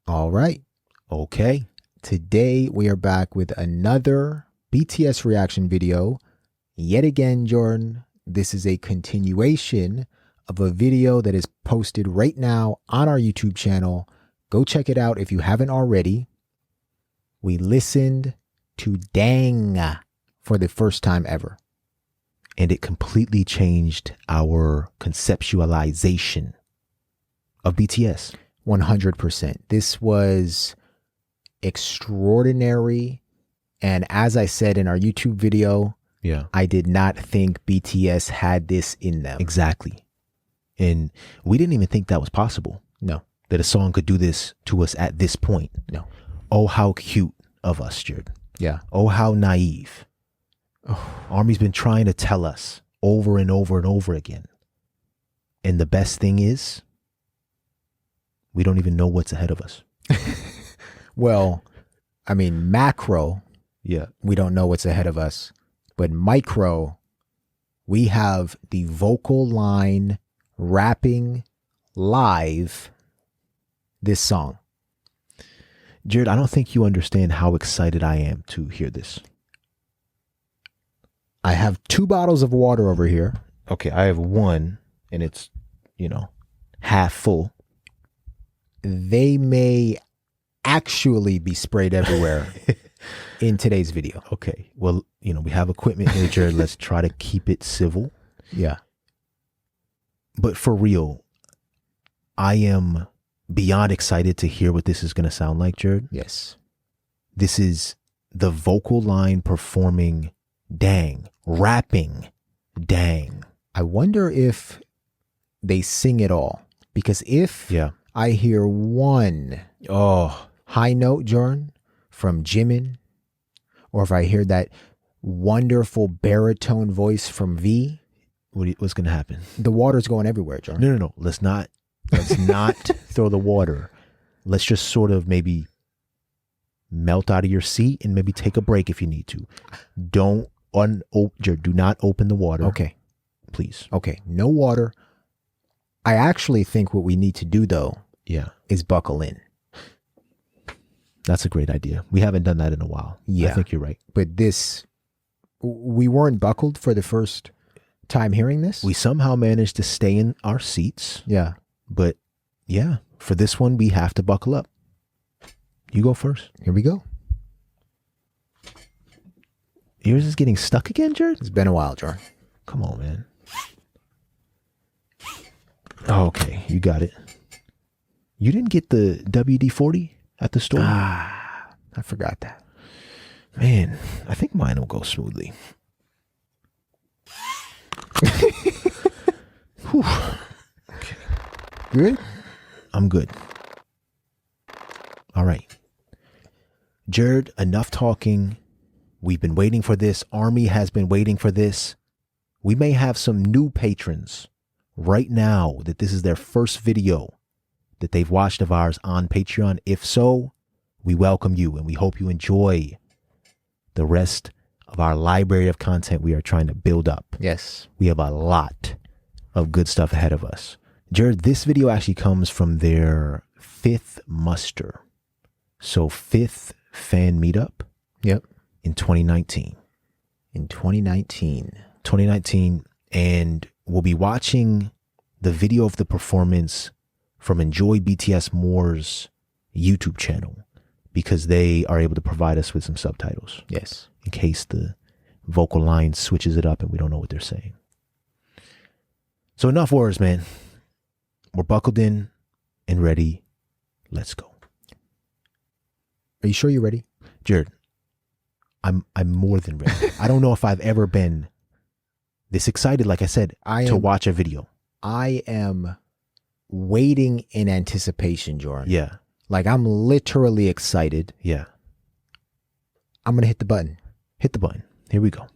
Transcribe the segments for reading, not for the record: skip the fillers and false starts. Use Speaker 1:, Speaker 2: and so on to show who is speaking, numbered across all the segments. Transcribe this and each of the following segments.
Speaker 1: All right.
Speaker 2: Okay.
Speaker 1: Today we are back with another BTS reaction video. Yet again, Jordan, this is a continuation of a video that is posted right now on our YouTube channel. Go check it out if you haven't already. We listened to DDAENG for the first time ever.
Speaker 2: And it completely changed our conceptualization of BTS.
Speaker 1: 100%. This was extraordinary. And as I said in our YouTube video, I did not think BTS had this in them.
Speaker 2: Exactly. And we didn't even think that was possible.
Speaker 1: No.
Speaker 2: That a song could do this to us at this point.
Speaker 1: No.
Speaker 2: Oh, how cute of us, Jared.
Speaker 1: Yeah.
Speaker 2: Oh, how naive.
Speaker 1: Oh.
Speaker 2: Army's been trying to tell us over and over and over again. And the best thing is, we don't even know what's ahead of us.
Speaker 1: Well, I mean, macro, we don't know what's ahead of us. But micro, we have the vocal line rapping live this song.
Speaker 2: Jared, I don't think you understand how excited I am to hear this.
Speaker 1: I have 2 bottles of water over here.
Speaker 2: Okay, I have one, and it's, half full.
Speaker 1: They may actually be sprayed everywhere in today's video.
Speaker 2: Okay, well, we have equipment here, Jared. Let's try to keep it civil.
Speaker 1: Yeah.
Speaker 2: But for real, I am beyond excited to hear what this is going to sound like, Jared.
Speaker 1: Yes.
Speaker 2: This is the vocal line performing DDAENG, rapping DDAENG.
Speaker 1: I wonder if they sing it all. Because if I hear one high note, Jordan, from Jimin, or if I hear that wonderful baritone voice from V,
Speaker 2: what's going to happen?
Speaker 1: The water's going everywhere, Jordan.
Speaker 2: No. Let's not throw the water. Let's just sort of maybe melt out of your seat and maybe take a break if you need to. Do not open the water.
Speaker 1: Okay.
Speaker 2: Please.
Speaker 1: Okay. No water. I actually think what we need to do, though, is buckle in.
Speaker 2: That's a great idea. We haven't done that in a while.
Speaker 1: Yeah.
Speaker 2: I think you're right.
Speaker 1: But we weren't buckled for the first time hearing this.
Speaker 2: We somehow managed to stay in our seats.
Speaker 1: Yeah.
Speaker 2: But for this one, we have to buckle up. You go first.
Speaker 1: Here we go.
Speaker 2: Yours is getting stuck again, Jared?
Speaker 1: It's been a while, Jordan.
Speaker 2: Come on, man. Oh, okay, you got it. You didn't get the WD-40 at the store?
Speaker 1: I forgot that.
Speaker 2: Man, I think mine will go smoothly. Okay.
Speaker 1: Good?
Speaker 2: I'm good. All right. Jared, enough talking. We've been waiting for this. Army has been waiting for this. We may have some new patrons right now that this is their first video that they've watched of ours on Patreon. If so, we welcome you and we hope you enjoy the rest of our library of content we are trying to build up.
Speaker 1: Yes.
Speaker 2: We have a lot of good stuff ahead of us. Jared, this video actually comes from their 5th muster. So 5th fan meetup.
Speaker 1: Yep.
Speaker 2: In 2019.
Speaker 1: In 2019.
Speaker 2: 2019. And we'll be watching the video of the performance from Enjoy BTS More's YouTube channel because they are able to provide us with some subtitles.
Speaker 1: Yes.
Speaker 2: In case the vocal line switches it up and we don't know what they're saying. So enough words, man. We're buckled in and ready. Let's go.
Speaker 1: Are you sure you're ready?
Speaker 2: Jared, I'm more than ready. I don't know if I've ever been this excited, like I said, to watch a video.
Speaker 1: I am waiting in anticipation, Jordan.
Speaker 2: Yeah.
Speaker 1: Like I'm literally excited.
Speaker 2: Yeah.
Speaker 1: I'm going to hit the button.
Speaker 2: Hit the button. Here we go.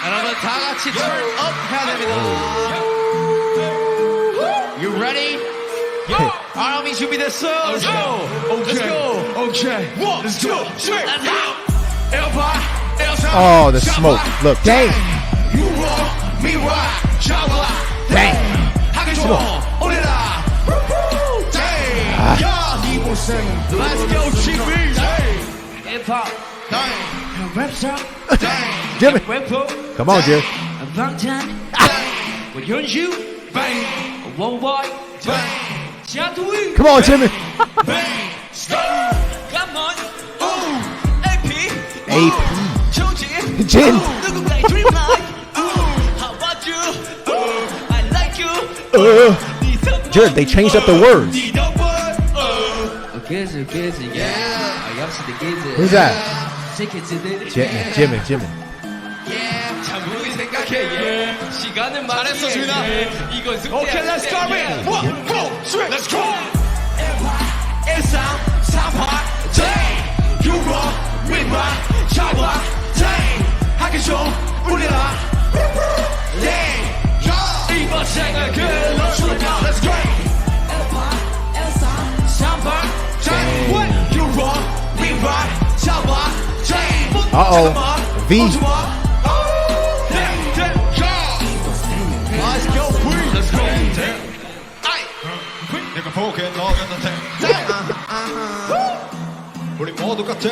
Speaker 3: 여러분 다 같이 turn up 해야 됩니다. You ready? 아람이 준비됐어? Let's go. Let's go. Okay. 1, 2, 3. Let's go.
Speaker 1: Oh, the smoke. Look. Dang. Dang.
Speaker 3: Let's go, GB. Hip hop. Rap song.
Speaker 2: Jimmy.
Speaker 3: Rapper.
Speaker 2: Come on, Jim.
Speaker 3: 방탄. With Hyunju. Bang. One boy. Bang. Jadwi.
Speaker 2: Come on, Jimmy.
Speaker 3: Bang. Come on. Ooh. AP.
Speaker 2: AP.
Speaker 3: 조진.
Speaker 2: Jin.
Speaker 3: 누군가의 dream life. How about you? I like you.
Speaker 2: Jared, they changed up the words. Who's that? Jimmy.
Speaker 3: 잘했어 주인아. Okay, let's go. 1, 2, 3, let's go. 일상 사파 유로 윗마 잡아 하기 좀 울려라. 이번 생각을 넣어줄까. Let's go. 일상 사파 유로 윗마 잡아
Speaker 2: Uh-oh. V.
Speaker 3: Let's go, please. Let's go. 내가 보기엔 너였는데 우리 모두 같아.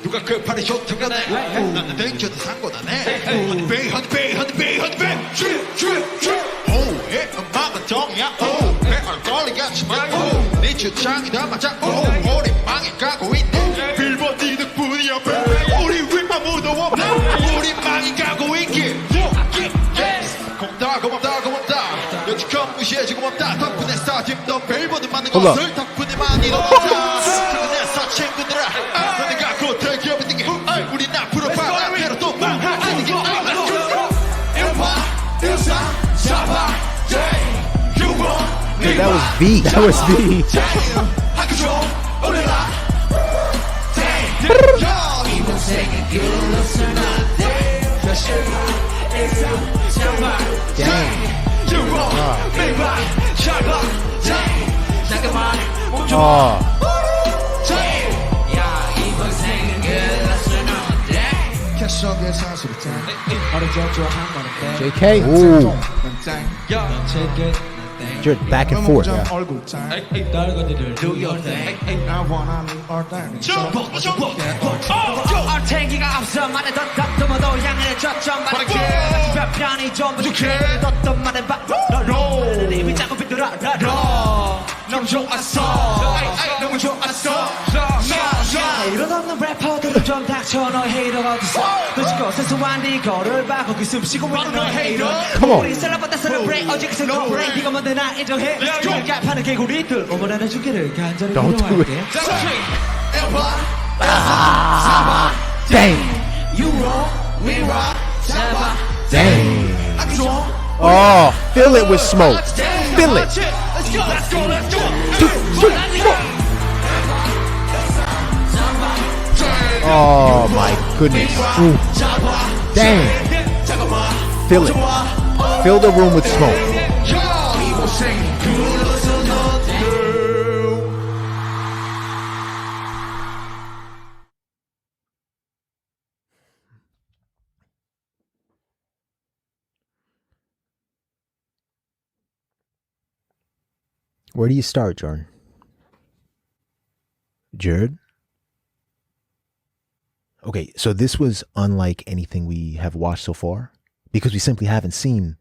Speaker 3: 누가 그 팔이 좋든 간에 나는 댕겨도 상관없네. honey babe 오해 음악은 정이야. 내 얼떨리겠지만 네 주장이 다 맞아. 우리 망해 가고 있네. 빌보드 네 덕분이야. 우리 윗만 무더워. 우리 망해 가고 있기. 고맙다 여지껏 무시해주고 고맙다. 덕분에 스타팀도 빌보드 만든 것을 덕분에 많이 넘었다. 최근에서 친구들아 너네가 곧 대기업이 되게 우린 앞으로 바람대로 또 망하게 되게
Speaker 2: That was V. That was V. JK. Ooh. Jared, back and forth.
Speaker 3: 얼탱이가 앞서 말해던 답도모도 향해 저점 말할게 편이 좀 부족해 뒀던 말해 봐 너는 이미 짜고 비들어 너무 좋았어 너무 좋았어 이런 없는 래퍼들은 좀 닥쳐 너 헤이터가 어딨어 도지고 세수한 네 거를 봐 거기 숨쉬고 있는 너 헤이터 우리 셀럽보다 셀러브레이트 어제 그 셀러브레이트 네가 뭔데 나 인정해 그러니까 파는 개구리들 오므라는 주기를 간절히 기도할게
Speaker 2: Dang. Dang. Oh, fill it with smoke. Fill it. Oh my goodness. Ooh. Dang. Fill it. Fill the room with smoke.
Speaker 1: Where do you start, Jordan?
Speaker 2: Jared? Okay, so this was unlike anything we have watched so far because we simply haven't seen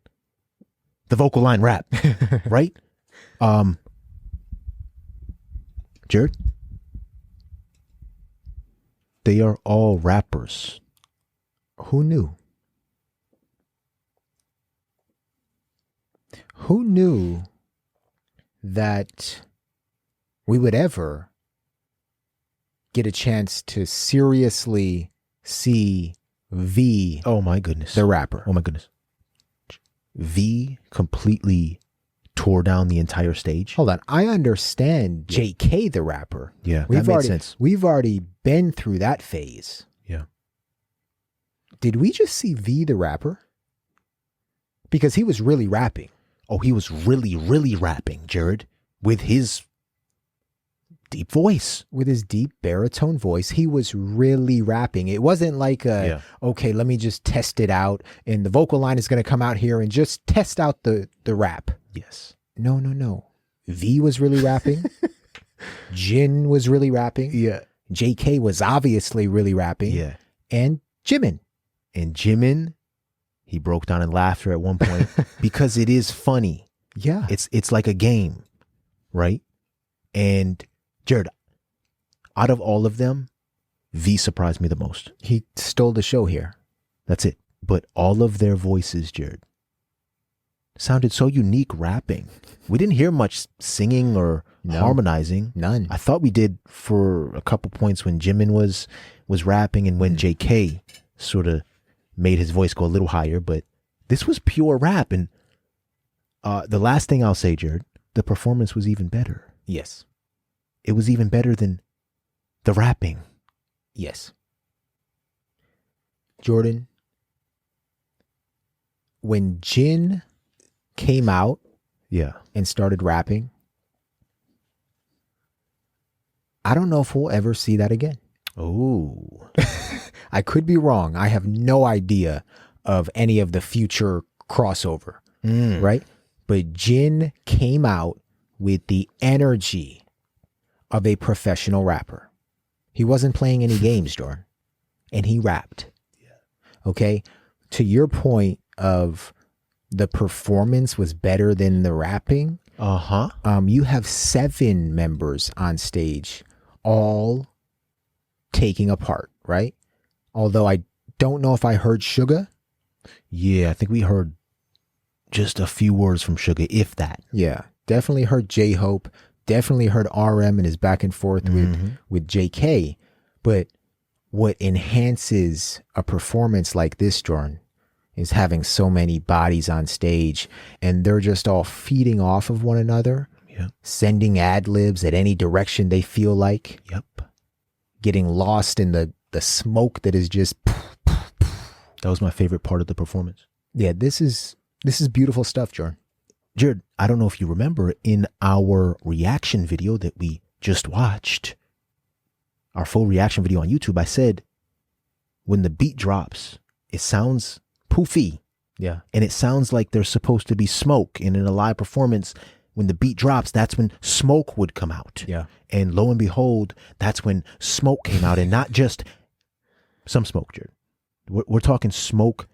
Speaker 2: the vocal line rap, right? Jared? They are all rappers.
Speaker 1: Who knew? Who knew that we would ever get a chance to seriously see V,
Speaker 2: Oh my goodness.
Speaker 1: the rapper?
Speaker 2: Oh my goodness. V completely tore down the entire stage.
Speaker 1: Hold on. I understand JK, the rapper.
Speaker 2: Yeah, that made sense.
Speaker 1: We've already been through that phase.
Speaker 2: Yeah.
Speaker 1: Did we just see V, the rapper? Because he was really rapping.
Speaker 2: Oh, he was really, really rapping, Jared, with his deep voice.
Speaker 1: With his deep baritone voice, he was really rapping. It wasn't like okay, let me just test it out and the vocal line is going to come out here and just test out the rap.
Speaker 2: Yes.
Speaker 1: No. V was really rapping. Jin was really rapping.
Speaker 2: Yeah.
Speaker 1: JK was obviously really rapping.
Speaker 2: Yeah.
Speaker 1: And Jimin.
Speaker 2: And Jimin, he broke down in laughter at one point because it is funny.
Speaker 1: Yeah.
Speaker 2: It's like a game, right? And Jared, out of all of them, V surprised me the most.
Speaker 1: He stole the show here.
Speaker 2: That's it. But all of their voices, Jared, sounded so unique rapping. We didn't hear much singing or harmonizing.
Speaker 1: None.
Speaker 2: I thought we did for a couple points when Jimin was rapping and when JK sort of made his voice go a little higher, but this was pure rap. And the last thing I'll say, Jared, the performance was even better.
Speaker 1: Yes.
Speaker 2: It was even better than the rapping.
Speaker 1: Yes. Jordan, when Jin came out and started rapping, I don't know if we'll ever see that again.
Speaker 2: Oh.
Speaker 1: I could be wrong. I have no idea of any of the future crossover, right? But Jin came out with the energy of a professional rapper. He wasn't playing any games, Jordan, and he rapped. Okay? To your point of the performance was better than the rapping, you have 7 members on stage, all taking a part, right? Although I don't know if I heard Suga.
Speaker 2: Yeah, I think we heard just a few words from Suga, if that.
Speaker 1: Yeah, definitely heard J-Hope. Definitely heard RM and his back and forth with JK. But what enhances a performance like this, Jordan, is having so many bodies on stage and they're just all feeding off of one another, sending ad-libs at any direction they feel like, getting lost in the smoke that is just...
Speaker 2: That was my favorite part of the performance.
Speaker 1: Yeah, this is beautiful stuff, Jordan.
Speaker 2: Jared, I don't know if you remember in our reaction video that we just watched, our full reaction video on YouTube, I said, when the beat drops, it sounds poofy.
Speaker 1: Yeah.
Speaker 2: And it sounds like there's supposed to be smoke. And in a live performance, when the beat drops, that's when smoke would come out.
Speaker 1: Yeah.
Speaker 2: And lo and behold, that's when smoke came out, and not just some smoke, Jared. We're talking smoke.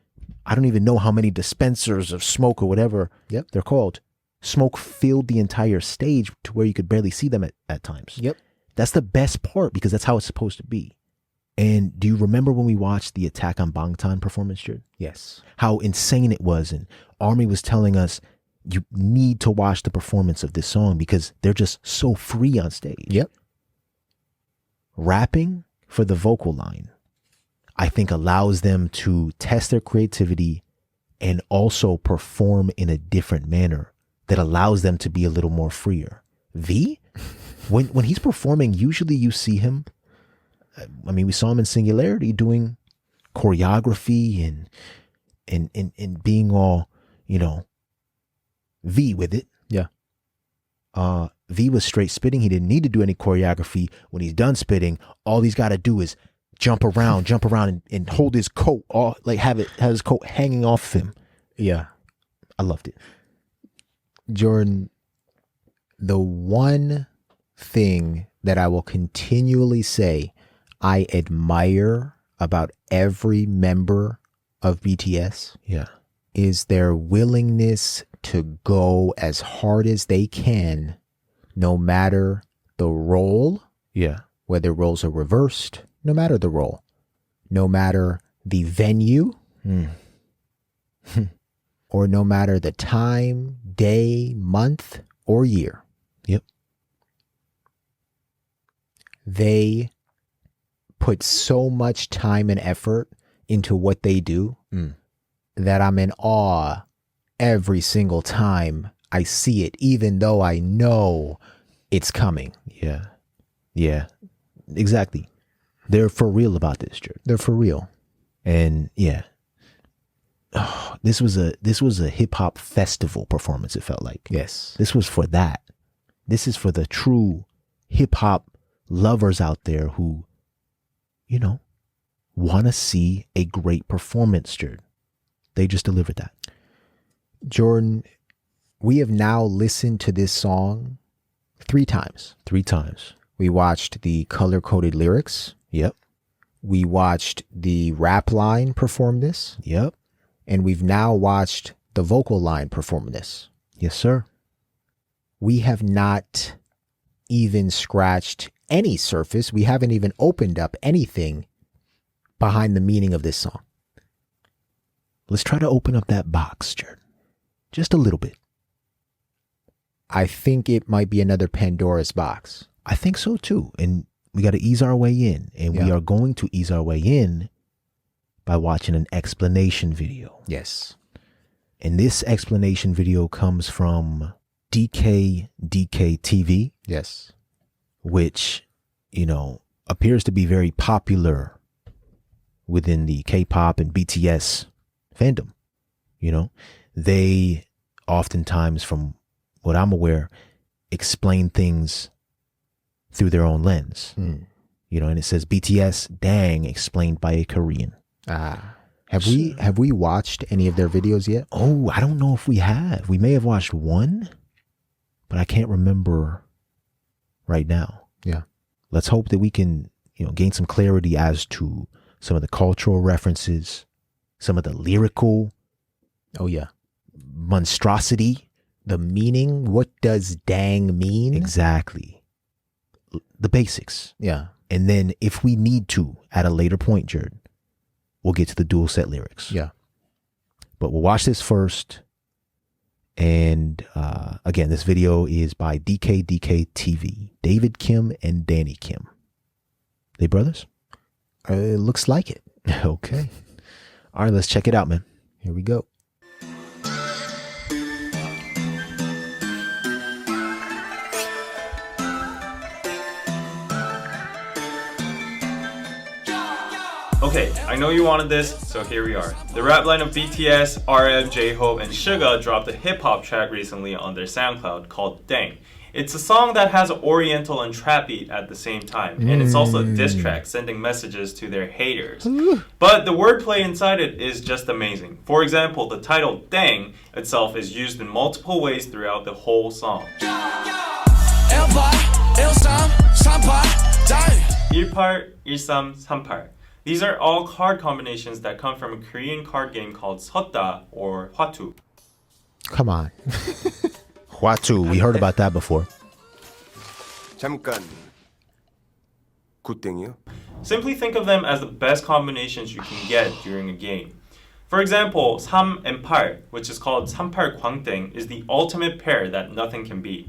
Speaker 2: I don't even know how many dispensers of smoke or whatever they're called. Smoke filled the entire stage to where you could barely see them at times.
Speaker 1: Yep.
Speaker 2: That's the best part because that's how it's supposed to be. And do you remember when we watched the Attack on Bangtan performance, Jared?
Speaker 1: Yes.
Speaker 2: How insane it was. And Army was telling us, you need to watch the performance of this song because they're just so free on stage.
Speaker 1: Yep.
Speaker 2: Rapping for the vocal line, I think, allows them to test their creativity and also perform in a different manner that allows them to be a little more freer. V, when he's performing, usually you see him, I mean, we saw him in Singularity doing choreography and being all, V with it.
Speaker 1: Yeah.
Speaker 2: V was straight spitting. He didn't need to do any choreography. When he's done spitting, all he's got to do is jump around and hold his coat off, like have his coat hanging off him.
Speaker 1: Yeah.
Speaker 2: I loved it.
Speaker 1: Jordan, the one thing that I will continually say I admire about every member of BTS is their willingness to go as hard as they can, no matter the role, whether roles are reversed, no matter the role, no matter the venue, or no matter the time, day, month, or year.
Speaker 2: Yep.
Speaker 1: They put so much time and effort into what they do that I'm in awe every single time I see it, even though I know it's coming.
Speaker 2: Yeah. Yeah. Exactly. They're for real about this, Jared.
Speaker 1: They're for real.
Speaker 2: And this was a hip hop festival performance, it felt like.
Speaker 1: Yes.
Speaker 2: This was for that. This is for the true hip hop lovers out there who, want to see a great performance, Jared. They just delivered that.
Speaker 1: Jordan, we have now listened to this song 3 times.
Speaker 2: 3 times.
Speaker 1: We watched the color-coded lyrics.
Speaker 2: Yep.
Speaker 1: We watched the rap line perform this.
Speaker 2: Yep.
Speaker 1: And we've now watched the vocal line perform this.
Speaker 2: Yes, sir.
Speaker 1: We have not even scratched any surface. We haven't even opened up anything behind the meaning of this song.
Speaker 2: Let's try to open up that box, Jordan. Just a little bit.
Speaker 1: I think it might be another Pandora's box.
Speaker 2: I think so too. And we got to ease our way in. And we are going to ease our way in by watching an explanation video.
Speaker 1: Yes.
Speaker 2: And this explanation video comes from DKDKTV.
Speaker 1: Yes.
Speaker 2: Which, you know, appears to be very popular within the K-pop and BTS fandom. You know, they oftentimes, from what I'm aware, explain things through their own lens. You know, and it says BTS DDAENG explained by a Korean.
Speaker 1: Have we watched any of their videos yet?
Speaker 2: Oh, I don't know if we have. We may have watched one, but I can't remember right now.
Speaker 1: Yeah.
Speaker 2: Let's hope that we can, you know, gain some clarity as to some of the cultural references, some of the lyrical monstrosity,
Speaker 1: the meaning. What does dang mean?
Speaker 2: Exactly. The basics.
Speaker 1: Yeah.
Speaker 2: And then if we need to, at a later point, Jordan, we'll get to the dual set lyrics.
Speaker 1: Yeah.
Speaker 2: But we'll watch this first. And again, this video is by DKDKTV, David Kim and Danny Kim. They brothers?
Speaker 1: It looks like it.
Speaker 2: Okay. All right, let's check it out, man.
Speaker 1: Here we go.
Speaker 4: Okay, I know you wanted this, so here we are. The rap line of BTS, RM, J-Hope, and Suga dropped a hip-hop track recently on their SoundCloud called Dang. It's a song that has an oriental and trap beat at the same time, and it's also a diss track sending messages to their haters. But the wordplay inside it is just amazing. For example, the title Dang itself is used in multiple ways throughout the whole song. 18, 13, 38. These are all card combinations that come from a Korean card game called Seotda or Hwatu.
Speaker 1: Come on.
Speaker 2: Hwatu, we heard about that before.
Speaker 5: 잠깐. 굿땡이요?
Speaker 4: Simply think of them as the best combinations you can get during a game. For example, 3 and 8, which is called 38 광땡, is the ultimate pair that nothing can beat.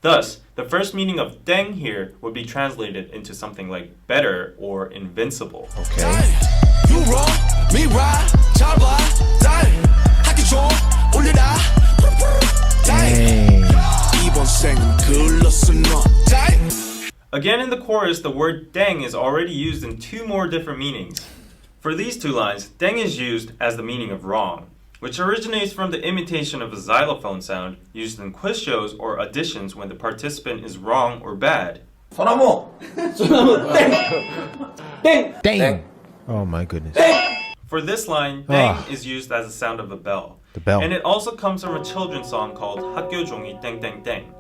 Speaker 4: Thus, the first meaning of 땡 here would be translated into something like better or invincible.
Speaker 2: Okay.
Speaker 3: You wrong, me right, 잘 봐, 하기 좀 올려라.
Speaker 2: Dang.
Speaker 3: 이번 생은 글렀어 너.
Speaker 4: Again in the chorus, the word 땡 is already used in 2 more different meanings. For these 2 lines, 땡 is used as the meaning of wrong, which originates from the imitation of a xylophone sound used in quiz shows or auditions when the participant is wrong or bad.
Speaker 6: 소나무 땡
Speaker 1: Dang.
Speaker 2: Oh my goodness.
Speaker 4: For this line, dang is used as the sound of a bell.
Speaker 2: The bell.
Speaker 4: And it also comes from a children's song called 학교 종이 땡땡땡.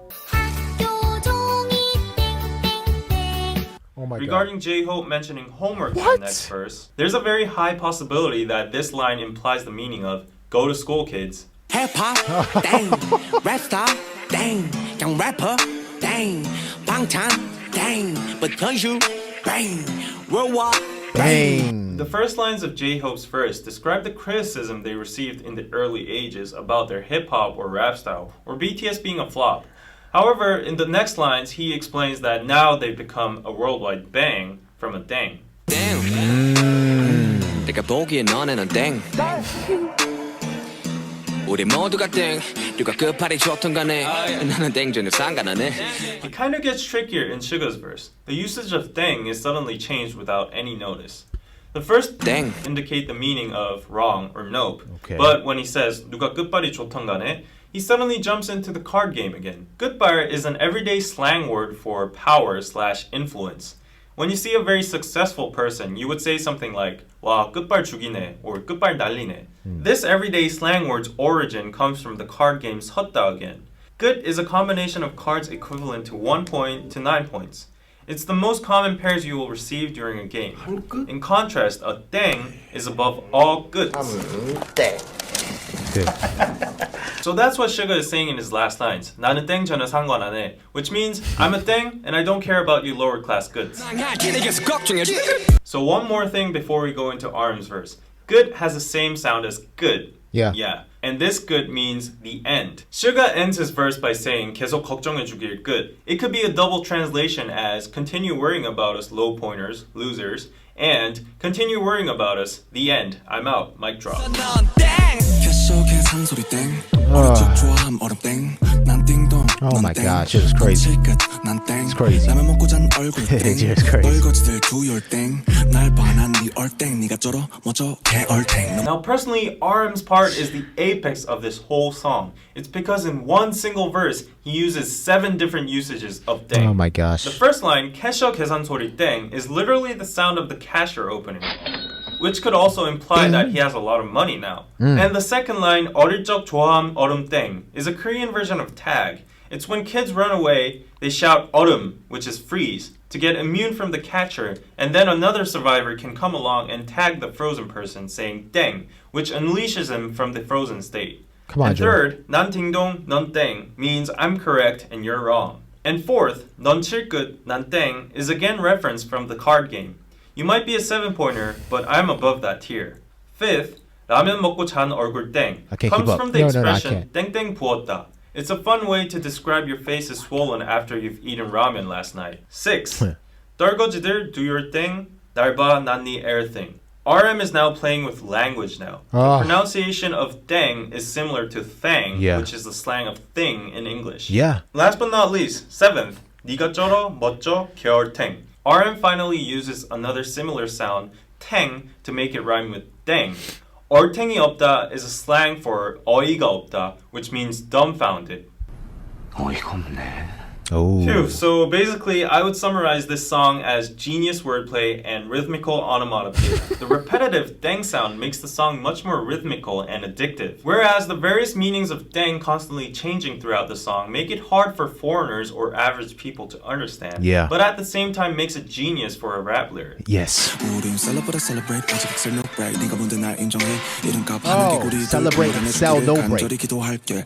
Speaker 1: Oh my
Speaker 4: Regarding J-Hope mentioning homework in the next verse, there's a very high possibility that this line implies the meaning of go to school, kids.
Speaker 3: 힙합 땡 랩스타 땡 그냥 래퍼 땡 방탄 땡 붙어 you bang worldwide
Speaker 2: Bang.
Speaker 4: The first lines of J-Hope's verse describe the criticism they received in the early ages about their hip-hop or rap style, or BTS being a flop. However, in the next lines, he explains that now they've become a worldwide bang from a dang.
Speaker 3: 땡 내가 보기에 너네는 땡 우리 모두가 땡 누가 끝발이 좋든 간에 나는 땡 전혀 상관 안 해.
Speaker 4: It kind of gets trickier in Suga's verse. The usage of dang is suddenly changed without any notice. The first
Speaker 3: dang
Speaker 4: indicate the meaning of wrong or nope.
Speaker 2: Okay.
Speaker 4: But when he says 누가 끝발이 좋든 간에, he suddenly jumps into the card game again. 끝발 is an everyday slang word for power/influence. When you see a very successful person, you would say something like 와 끝발 죽이네 or 끝발 날리네. This everyday slang word's origin comes from the card game Seotda again. 끝 is a combination of cards equivalent to 1 point to 9 points. It's the most common pairs you will receive during a game. In contrast, a 땡 is above all goods.
Speaker 1: Good.
Speaker 4: So that's what Suga is saying in his last lines. 나는 땡 전혀 상관 안 해. Which means I'm a 땡 and I don't care about you lower class goods. So one more thing before we go into RM's verse. Good has the same sound as good.
Speaker 1: Yeah.
Speaker 4: And this good means the end. Suga ends his verse by saying 계속 걱정해주길 good. It could be a double translation as continue worrying about us low pointers, losers, and continue worrying about us, the end. I'm out. Mic drop.
Speaker 1: Oh my gosh, it was crazy. It's crazy. It's just crazy.
Speaker 4: Now personally, RM's part is the apex of this whole song. It's because in one single verse, he uses 7 different usages of 땡.
Speaker 1: Oh my gosh.
Speaker 4: The first line, 캐셔 계산 소리 땡, is literally the sound of the cashier opening, which could also imply that he has a lot of money now. And the second line, 어릴 적 좋아함 얼음 땡, is a Korean version of tag. It's when kids run away, they shout 얼음, which is freeze, to get immune from the catcher, and then another survivor can come along and tag the frozen person saying 땡, which unleashes him from the frozen state.
Speaker 1: Come on,
Speaker 4: And
Speaker 1: Joe.
Speaker 4: third, 난 딩동, 넌 땡 means I'm correct and you're wrong. And fourth, 넌 칠끝, 난 땡 is again referenced from the card game. You might be a 7-pointer, but I'm above that tier. Fifth, 라면 먹고 잔 얼굴 땡
Speaker 1: I can't
Speaker 4: comes
Speaker 1: keep up.
Speaker 4: from the
Speaker 1: No, I
Speaker 4: expression
Speaker 1: can't.
Speaker 4: 땡땡 부었다. It's a fun way to describe your face is swollen after you've eaten ramen last night. 6. 떨거지들 do your thing. 날 봐, 난 네 air thing. RM is now playing with language now.
Speaker 1: Ah.
Speaker 4: The pronunciation of deng is similar to thang,
Speaker 1: Yeah.
Speaker 4: which is the slang of thing in English.
Speaker 1: Yeah.
Speaker 4: Last but not least, 7th. 네가 쩔어, 멋져, 겨울탱. RM finally uses another similar sound, 탱, to make it rhyme with deng. 얼탱이 없다 is a slang for 어이가 없다, which means dumbfounded.
Speaker 1: Oh.
Speaker 4: Phew, so basically, I would summarize this song as genius wordplay and rhythmical onomatopoeia. The repetitive deng sound makes the song much more rhythmical and addictive, whereas the various meanings of deng constantly changing throughout the song make it hard for foreigners or average people to understand.
Speaker 1: Yeah.
Speaker 4: But at the same time makes it genius for a rap lyric.
Speaker 1: Yes.
Speaker 6: 우린 celebrate 아직 excel no break 네가 뭔데 날 인정해 이름값
Speaker 1: Oh,
Speaker 6: 하는 개구리들
Speaker 1: celebrate, excel, no break.
Speaker 6: 간절히 기도할게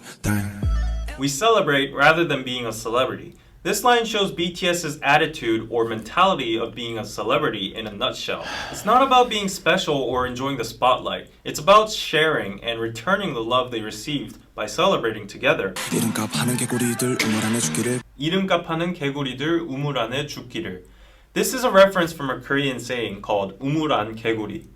Speaker 4: We celebrate rather than being a celebrity. This line shows BTS's attitude or mentality of being a celebrity in a nutshell. It's not about being special or enjoying the spotlight. It's about sharing and returning the love they received by celebrating together.
Speaker 6: 이름값 하는 개구리들 우물 안에 죽기를
Speaker 4: 이름값 하는 개구리들 우물 안에 죽기를. This is a reference from a Korean saying called 우물 안 개구리,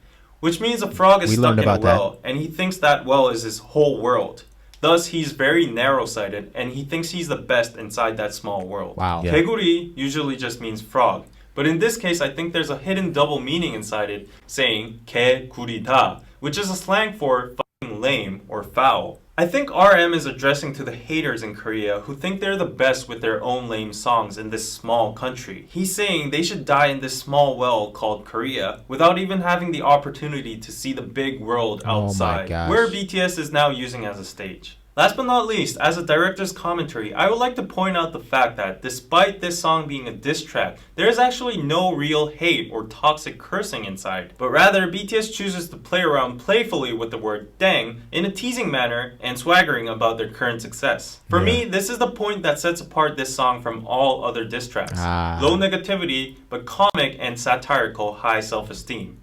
Speaker 4: which means a frog is
Speaker 1: We
Speaker 4: stuck
Speaker 1: learned
Speaker 4: in a
Speaker 1: about that.
Speaker 4: well and he thinks that well is his whole world. Thus, he's very narrow-sighted, and he thinks he's the best inside that small world.
Speaker 1: Wow.
Speaker 2: Yeah.
Speaker 4: 개구리 usually just means frog. But in this case, I think there's a hidden double meaning inside it, saying 개구리다, which is a slang for fucking lame or foul. I think RM is addressing to the haters in Korea who think they're the best with their own lame songs in this small country. He's saying they should die in this small well called Korea without even having the opportunity to see the big world
Speaker 1: Oh my
Speaker 4: outside,
Speaker 1: gosh.
Speaker 4: where BTS is now using as a stage. Last but not least, as a director's commentary, I would like to point out the fact that despite this song being a diss track, there is actually no real hate or toxic cursing inside, but rather BTS chooses to play around playfully with the word deng in a teasing manner and swaggering about their current success. For me, this is the point that sets apart this song from all other diss tracks.
Speaker 1: Ah.
Speaker 4: Low negativity, but comic and satirical high self-esteem.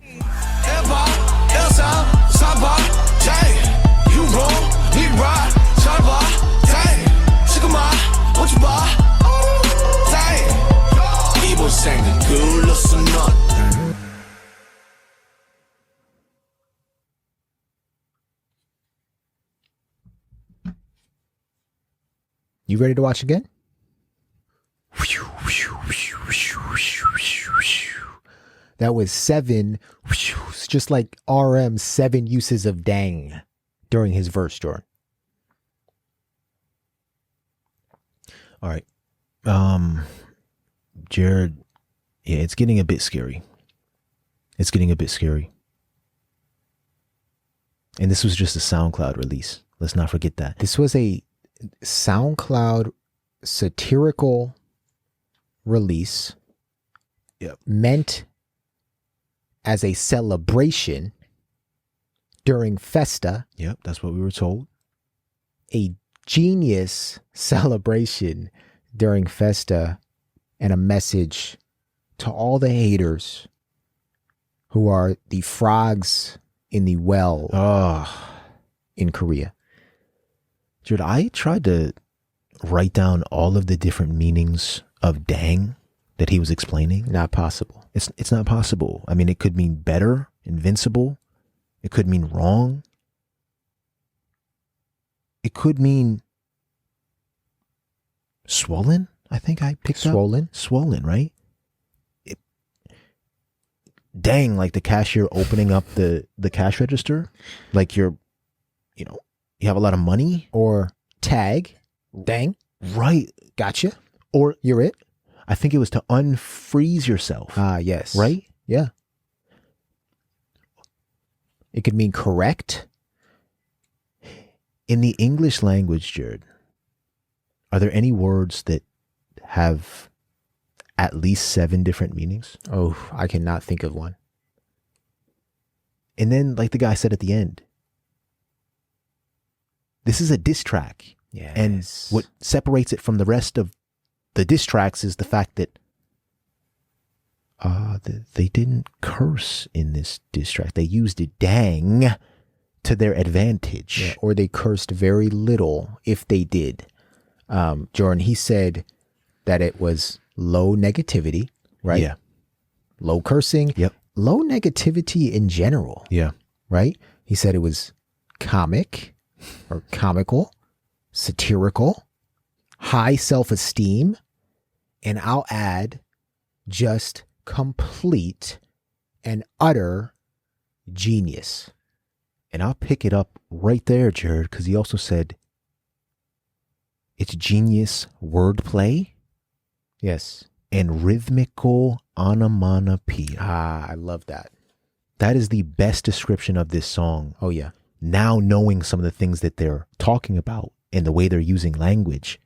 Speaker 1: You ready to watch again? That was 7, just like RM's 7 uses of dang during his verse, Jordan.
Speaker 2: All right. Jared, yeah, it's getting a bit scary. It's getting a bit scary. And this was just a SoundCloud release. Let's not forget that.
Speaker 1: This was a SoundCloud satirical release
Speaker 2: Yep.
Speaker 1: meant as a celebration during Festa,
Speaker 2: Yep, that's what we were told.
Speaker 1: a genius celebration during Festa, and a message to all the haters who are the frogs in the well
Speaker 2: Oh,
Speaker 1: in Korea.
Speaker 2: Jared, I tried to write down all of the different meanings of dang that he was explaining.
Speaker 1: Not possible.
Speaker 2: It's not possible. I mean, it could mean better, invincible. It could mean wrong. It could mean swollen. I think I picked up. Swollen, right? Dang, like the cashier opening up the cash register. Like you have a lot of money.
Speaker 1: Or tag. Dang.
Speaker 2: Right.
Speaker 1: Gotcha.
Speaker 2: Or
Speaker 1: You're it.
Speaker 2: I think it was to unfreeze yourself.
Speaker 1: Ah, yes.
Speaker 2: Right?
Speaker 1: Yeah. It could mean correct.
Speaker 2: In the English language, Jared, are there any words that have at least 7 different meanings?
Speaker 1: Oh, I cannot think of one.
Speaker 2: And then, like the guy said at the end, this is a diss track.
Speaker 1: Yes.
Speaker 2: And what separates it from the rest of the diss tracks is the fact that they didn't curse in this diss track. They used it dang to their advantage.
Speaker 1: Yeah, or they cursed very little if they did. Jordan, he said that it was low negativity, right?
Speaker 2: Yeah.
Speaker 1: Low cursing.
Speaker 2: Yep.
Speaker 1: Low negativity in general,
Speaker 2: Yeah.
Speaker 1: right? He said it was comic or comical, satirical, high self-esteem, and I'll add just complete and utter genius.
Speaker 2: And I'll pick it up right there, Jared, because he also said it's genius wordplay
Speaker 1: Yes.
Speaker 2: and rhythmical onomatopoeia.
Speaker 1: Ah, I love that.
Speaker 2: That is the best description of this song.
Speaker 1: Oh, yeah.
Speaker 2: Now knowing some of the things that they're talking about and the way they're using language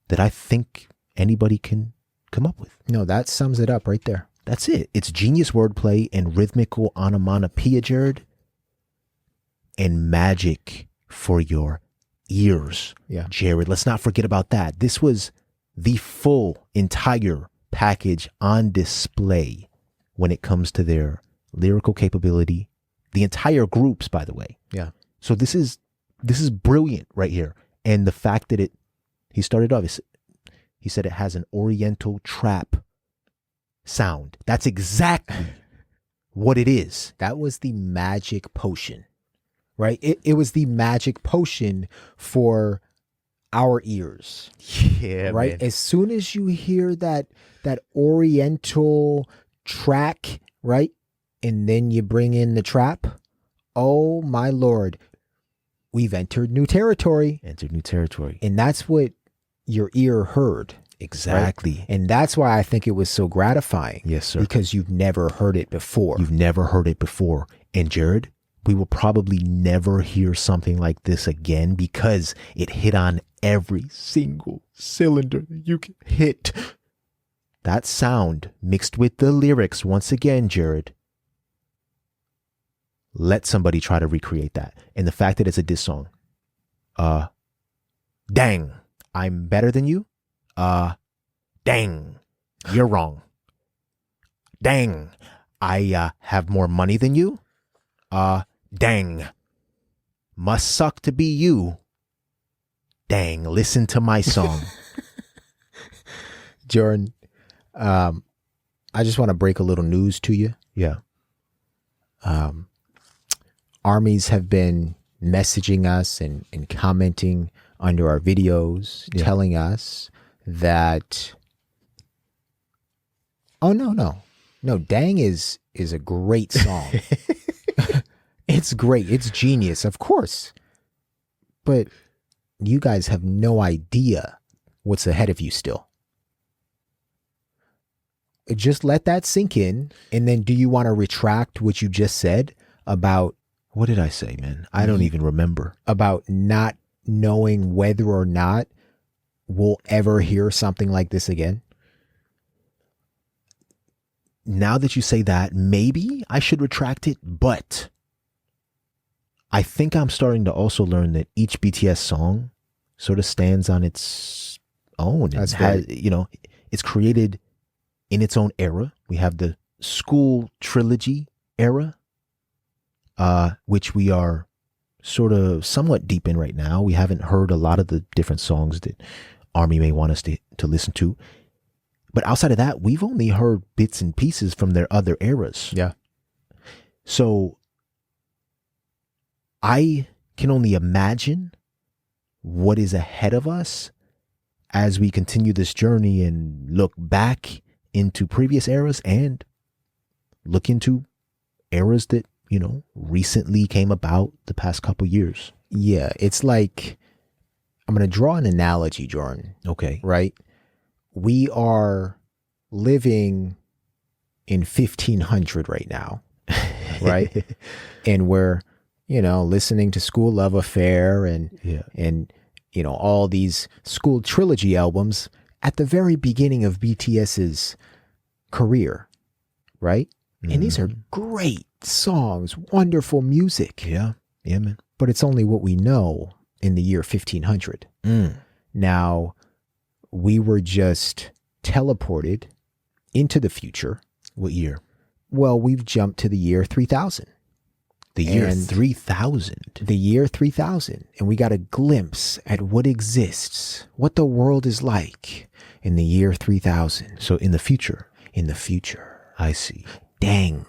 Speaker 2: that I think anybody can come up with.
Speaker 1: No, that sums it up right there.
Speaker 2: That's it. It's genius wordplay and rhythmical onomatopoeia, Jared, and magic for your ears.
Speaker 1: Yeah.
Speaker 2: Jared, let's not forget about that. This was the full entire package on display when it comes to their lyrical capability. The entire groups, by the way.
Speaker 1: Yeah.
Speaker 2: So this is brilliant right here. And the fact that he started off, he said it has an oriental trap sound. That's exactly what it is.
Speaker 1: That was the magic potion, right? It was the magic potion for our ears.
Speaker 2: Yeah,
Speaker 1: right?
Speaker 2: man.
Speaker 1: As soon as you hear that oriental track, right? And then you bring in the trap. Oh my Lord. We've entered new territory.
Speaker 2: Entered new territory.
Speaker 1: And that's what your ear heard.
Speaker 2: Exactly.
Speaker 1: Right? And that's why I think it was so gratifying.
Speaker 2: Yes, sir.
Speaker 1: Because you've never heard it before.
Speaker 2: You've never heard it before. And Jared, we will probably never hear something like this again because it hit on every single cylinder that you can hit. That sound mixed with the lyrics, once again, Jared, let somebody try to recreate that. And the fact that it's a diss song. Dang, I'm better than you. Dang, you're wrong. Dang, I have more money than you. Dang, must suck to be you. Dang, listen to my song.
Speaker 1: Jordan, I just want to break a little news to you.
Speaker 2: Yeah.
Speaker 1: Armies have been messaging us and commenting under our videos, telling us that, oh, no, Dang is a great song. It's great. It's genius, of course. But you guys have no idea what's ahead of you still. Just let that sink in. And then do you want to retract what you just said about,
Speaker 2: What did I say, man? I don't even remember.
Speaker 1: About not knowing whether or not we'll ever hear something like this again?
Speaker 2: now that you say that, maybe I should retract it, but I think I'm starting to also learn that each BTS song sort of stands on its own.
Speaker 1: That's
Speaker 2: It's created in its own era. We have the school trilogy era, which we are sort of somewhat deep in right now. We haven't heard a lot of the different songs that ARMY may want us to listen to. But outside of that, we've only heard bits and pieces from their other eras.
Speaker 1: Yeah.
Speaker 2: So I can only imagine what is ahead of us as we continue this journey and look back into previous eras and look into eras that, recently came about the past couple years.
Speaker 1: Yeah. It's like, I'm going to draw an analogy, Jordan.
Speaker 2: Okay.
Speaker 1: Right? We are living in 1500 right now, right? And we're, listening to School Love Affair and all these school trilogy albums at the very beginning of BTS's career, right?
Speaker 2: Mm-hmm.
Speaker 1: And these are great songs, wonderful music.
Speaker 2: Yeah. Yeah, man.
Speaker 1: But it's only what we know in the year 1500. Now, we were just teleported into the future.
Speaker 2: What year?
Speaker 1: Well, we've jumped to the year 3000.
Speaker 2: The year
Speaker 1: And
Speaker 2: 3000.
Speaker 1: The year 3000. And we got a glimpse at what exists, what the world is like in the year 3000.
Speaker 2: So in the future.
Speaker 1: In the future.
Speaker 2: I see.
Speaker 1: Dang.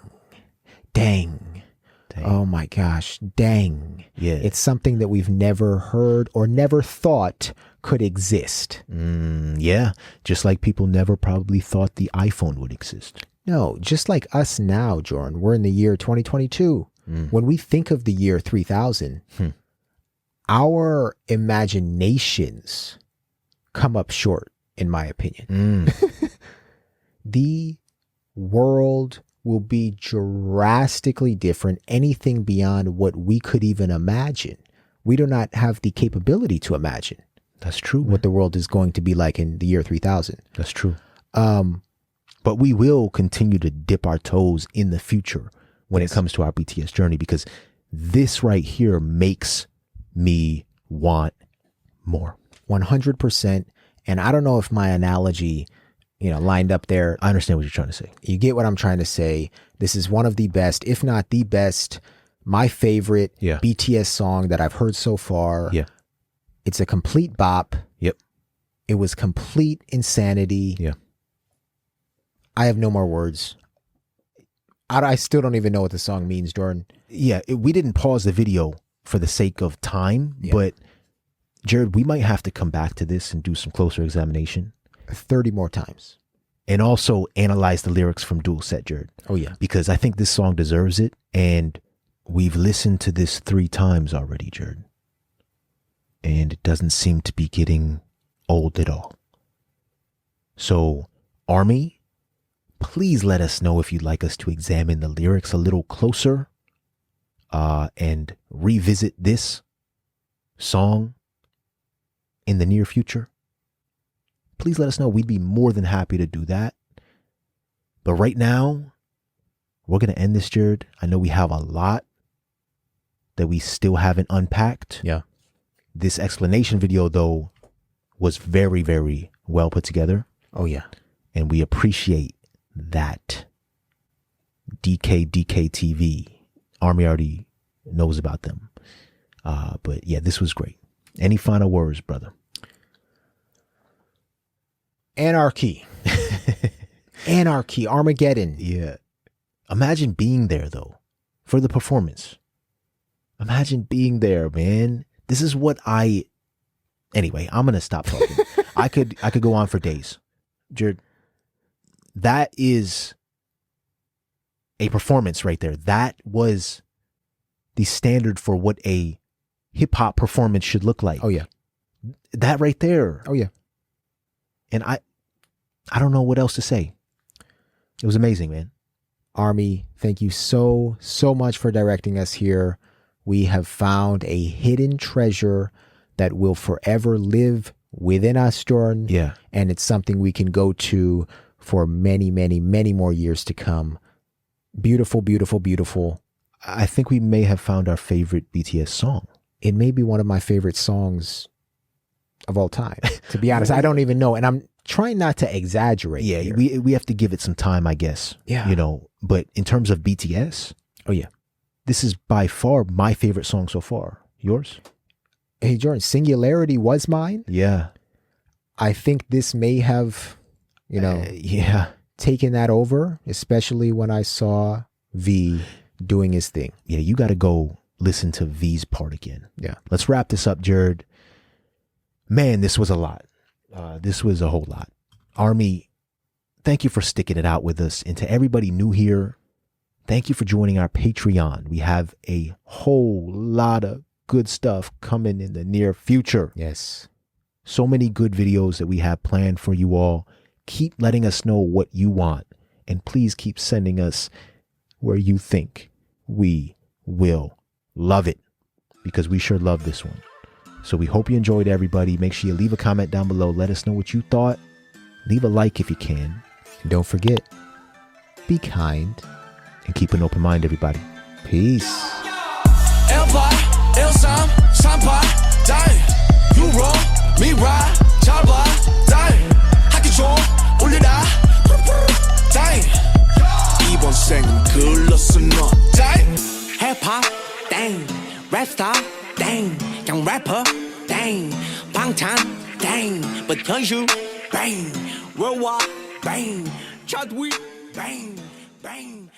Speaker 1: Oh my gosh. Dang.
Speaker 2: Yeah.
Speaker 1: It's something that we've never heard or never thought could exist.
Speaker 2: Yeah. Just like people never probably thought the iPhone would exist.
Speaker 1: No, just like us now, Jordan, we're in the year 2022. When we think of the year 3000, our imaginations come up short, in my opinion. The world will be drastically different, anything beyond what we could even imagine. We do not have the capability to imagine.
Speaker 2: That's true.
Speaker 1: What the world is going to be like in the year 3000.
Speaker 2: That's true. But we will continue to dip our toes in the future when it comes to our BTS journey, because this right here makes me want more.
Speaker 1: 100%. And I don't know if my analogy, lined up there.
Speaker 2: I understand what you're trying to say.
Speaker 1: You get what I'm trying to say. This is one of the best, if not the best, my favorite BTS song that I've heard so far.
Speaker 2: Yeah.
Speaker 1: It's a complete bop.
Speaker 2: Yep.
Speaker 1: It was complete insanity.
Speaker 2: Yeah.
Speaker 1: I have no more words. I still don't even know what the song means, Jordan.
Speaker 2: Yeah, we didn't pause the video for the sake of time, but Jared, we might have to come back to this and do some closer examination.
Speaker 1: 30 more times.
Speaker 2: And also analyze the lyrics from Dual Set, Jared.
Speaker 1: Oh, yeah.
Speaker 2: Because I think this song deserves it, and we've listened to this 3 times already, Jared. And it doesn't seem to be getting old at all. So, ARMY, please let us know if you'd like us to examine the lyrics a little closer and revisit this song in the near future. Please let us know. We'd be more than happy to do that. But right now, we're going to end this, Jared. I know we have a lot that we still haven't unpacked.
Speaker 1: Yeah.
Speaker 2: This explanation video, though, was very, very well put together.
Speaker 1: Oh, yeah.
Speaker 2: And we appreciate that. DKDKTV. ARMY already knows about them. But yeah, this was great. Any final words, brother?
Speaker 1: Anarchy. Anarchy. Armageddon.
Speaker 2: Yeah. Imagine being there, though, for the performance. Imagine being there, man. This is what Anyway, I'm going to stop talking. I could go on for days. Jared, that is a performance right there. That was the standard for what a hip hop performance should look like.
Speaker 1: Oh, yeah.
Speaker 2: That right there.
Speaker 1: Oh, yeah.
Speaker 2: And I don't know what else to say. It was amazing, man.
Speaker 1: ARMY, thank you so much for directing us here. We have found a hidden treasure that will forever live within us, Jordan.
Speaker 2: Yeah.
Speaker 1: And it's something we can go to for many, many, many more years to come. Beautiful, beautiful, beautiful.
Speaker 2: I think we may have found our favorite BTS song.
Speaker 1: It may be one of my favorite songs of all time. To be honest, I don't even know. And I'm trying not to exaggerate.
Speaker 2: Yeah,
Speaker 1: here.
Speaker 2: we have to give it some time, I guess.
Speaker 1: Yeah.
Speaker 2: You know, but in terms of BTS,
Speaker 1: Oh, yeah.
Speaker 2: this is by far my favorite song so far. Yours?
Speaker 1: Hey, Jordan, Singularity was mine.
Speaker 2: Yeah.
Speaker 1: I think this may have,
Speaker 2: Yeah.
Speaker 1: taken that over, especially when I saw V doing his thing.
Speaker 2: Yeah, you got to go listen to V's part again.
Speaker 1: Yeah.
Speaker 2: Let's wrap this up, Jared. Man, this was a lot. This was a whole lot. Army, thank you for sticking it out with us. And to everybody new here, thank you for joining our Patreon. We have a whole lot of good stuff coming in the near future.
Speaker 1: Yes.
Speaker 2: So many good videos that we have planned for you all. Keep letting us know what you want. And please keep sending us where you think we will love it, because we sure love this one. So we hope you enjoyed, everybody. Make sure you leave a comment down below. Let us know what you thought. Leave a like if you can.
Speaker 1: And don't forget, be kind.
Speaker 2: And keep an open mind, everybody.
Speaker 1: Peace.
Speaker 6: L-bar, L3, 3파, die. You roll, me ride, 잘 봐, die. 하기 좀 올려라, die. 이번 생은 글렀어 너, die.
Speaker 3: 힙합 땡 랩스타 땡 그냥 래퍼 땡 방탄 땡 But 현슈 bang Worldwide bang Chadwick bang bang